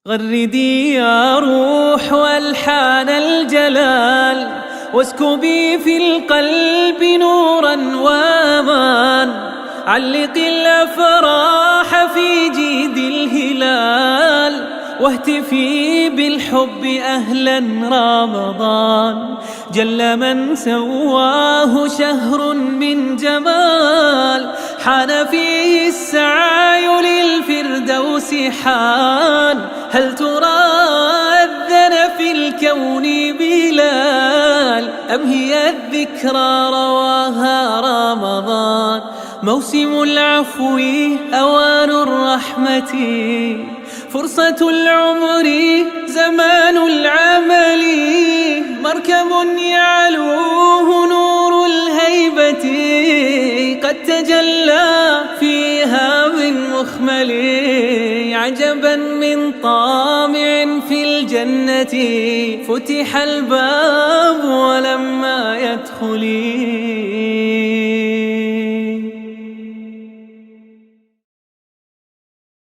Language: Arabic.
غردي يا روح والحان الجلال، واسكبي في القلب نورا وامان. علقي الافراح في جيد الهلال، واهتفي بالحب اهلا رمضان. جل من سواه شهر من جمال، حان فيه السعي للفردوس حان. هل ترى أذن في الكون بلال، أم هي الذكرى رواها رمضان؟ موسم العفو أوان الرحمة، فرصة العمر زمان العمل. مركب يعلوه نور الهيبة، قد تجلى فيها من مخمل. عجبا من طامع في الجنة، فتح الباب ولما يدخل